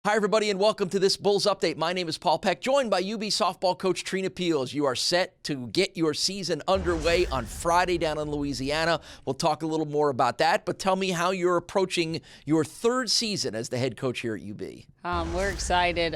Hi, everybody, and welcome to this Bulls Update. My name is Paul Peck, joined by UB softball coach Trina Peels. You are set to get your season underway on Friday down in Louisiana. We'll talk a little more about that, but tell me how you're approaching your third season as the head coach here at UB. We're excited.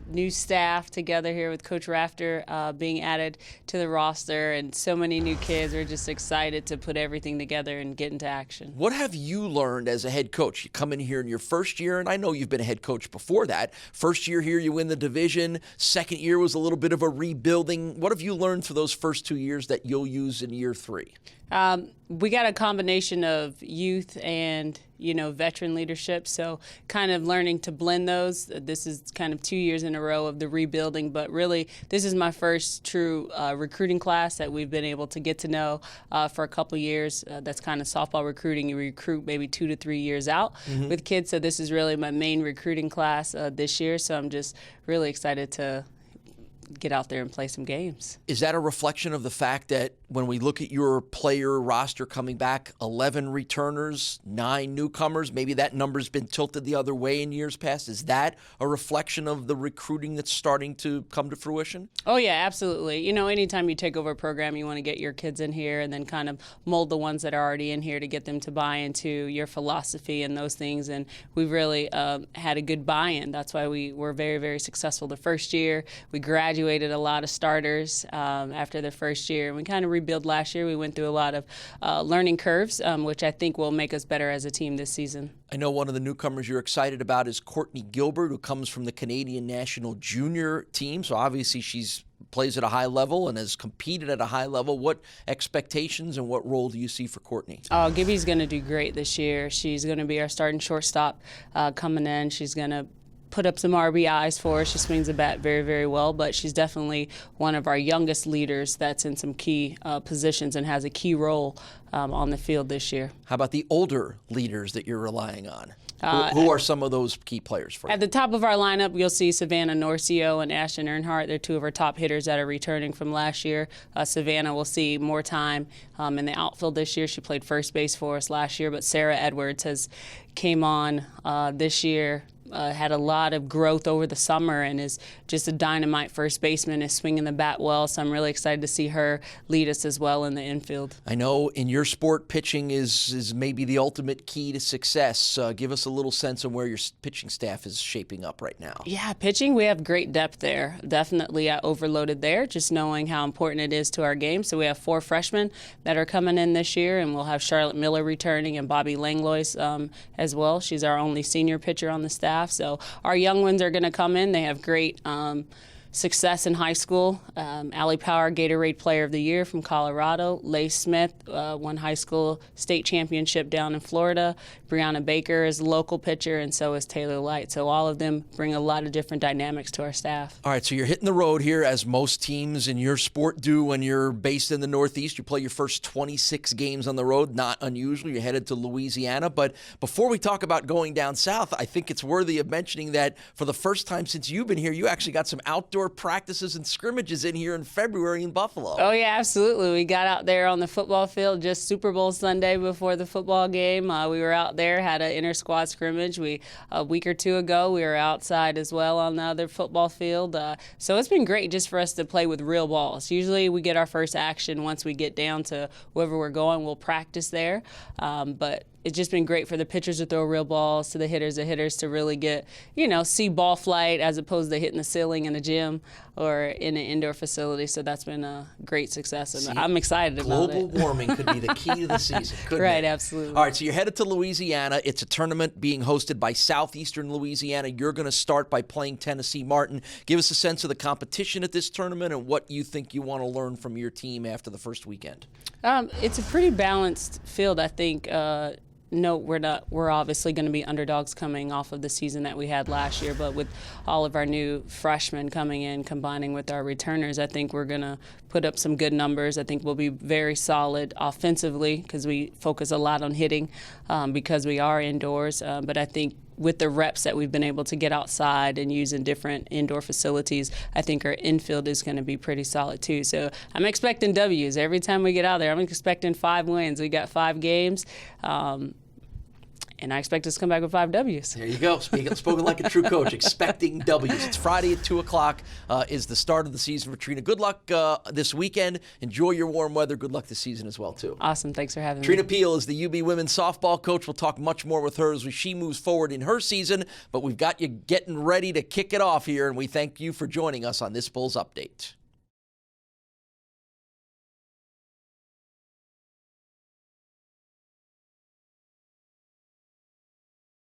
New staff together here with Coach Rafter being added to the roster, and so many new kids. We're just excited to put everything together and get into action. What have you learned as a head coach? You come in here in your first year, and I know you've been a head coach before that. First year here, you win the division. Second year was a little bit of a rebuilding. What have you learned for those first 2 years that you'll use in year three? We got a combination of youth and, veteran leadership. So kind of learning to blend those. This is kind of 2 years in a row of the rebuilding, but really this is my first true recruiting class that we've been able to get to know for a couple years. That's kind of softball recruiting. You recruit maybe 2 to 3 years out with kids. So this is really my main recruiting class this year. So I'm just really excited to get out there and play some games. Is that a reflection of the fact that when we look at your player roster coming back, 11 returners, 9 newcomers, maybe that number's been tilted the other way in years past? Is that a reflection of the recruiting that's starting to come to fruition? Oh, yeah, absolutely. Anytime you take over a program, you want to get your kids in here and then kind of mold the ones that are already in here to get them to buy into your philosophy and those things. And we've really had a good buy-in. That's why we were very, very successful the first year. We graduated a lot of starters after the first year. We kind of rebuilt last year. We went through a lot of learning curves, which I think will make us better as a team this season. I know one of the newcomers you're excited about is Courtney Gilbert, who comes from the Canadian national junior team. So obviously she's plays at a high level and has competed at a high level. What expectations and what role do you see for Courtney? Oh, Gibby's going to do great this year. She's going to be our starting shortstop coming in. She's going to put up some RBIs for us. She swings the bat very, very well, but she's definitely one of our youngest leaders that's in some key positions and has a key role on the field this year. How about the older leaders that you're relying on? Who are some of those key players for you? At the top of our lineup, you'll see Savannah Norcio and Ashton Earnhardt. They're two of our top hitters that are returning from last year. Savannah will see more time in the outfield this year. She played first base for us last year, but Sarah Edwards has came on this year. Had a lot of growth over the summer and is just a dynamite first baseman, is swinging the bat well, so I'm really excited to see her lead us as well in the infield. I know in your sport, pitching is maybe the ultimate key to success. Give us a little sense of where your pitching staff is shaping up right now. Yeah, pitching, we have great depth there. Definitely overloaded there, just knowing how important it is to our game. So we have 4 freshmen that are coming in this year, and we'll have Charlotte Miller returning and Bobby Langlois as well. She's our only senior pitcher on the staff. So our young ones are going to come in. They have great success in high school. Allie Power, Gatorade Player of the Year from Colorado. Leigh Smith won high school state championship down in Florida. Brianna Baker is a local pitcher, and so is Taylor Light. So all of them bring a lot of different dynamics to our staff. All right, so you're hitting the road here, as most teams in your sport do when you're based in the Northeast. You play your first 26 games on the road, not unusual. You're headed to Louisiana. But before we talk about going down south, I think it's worthy of mentioning that for the first time since you've been here, you actually got some outdoor practices and scrimmages in here in February in Buffalo. Oh, yeah, absolutely. We got out there on the football field just Super Bowl Sunday before the football game. We were out there, had an inter-squad scrimmage. A week or two ago, we were outside as well on the other football field. So it's been great just for us to play with real balls. Usually we get our first action once we get down to wherever we're going. We'll practice there. But it's just been great for the pitchers to throw real balls to the hitters to really get, see ball flight as opposed to hitting the ceiling in a gym or in an indoor facility. So that's been a great success, and I'm excited about it. Global warming could be the key to the season, couldn't it? Right, absolutely. All right, so you're headed to Louisiana. It's a tournament being hosted by Southeastern Louisiana. You're going to start by playing Tennessee Martin. Give us a sense of the competition at this tournament and what you think you want to learn from your team after the first weekend. It's a pretty balanced field, I think. No, we're not. We're obviously going to be underdogs coming off of the season that we had last year, but with all of our new freshmen coming in, combining with our returners, I think we're going to put up some good numbers. I think we'll be very solid offensively because we focus a lot on hitting because we are indoors. But I think with the reps that we've been able to get outside and use in different indoor facilities, I think our infield is going to be pretty solid too. So I'm expecting W's every time we get out there. I'm expecting 5 wins. We got 5 games. And I expect us to come back with 5 W's. There you go. Spoken like a true coach, expecting W's. It's Friday at 2 o'clock is the start of the season for Trina. Good luck this weekend. Enjoy your warm weather. Good luck this season as well, too. Awesome. Thanks for having me. Trina Peel is the UB women's softball coach. We'll talk much more with her as she moves forward in her season, but we've got you getting ready to kick it off here, and we thank you for joining us on this Bulls Update.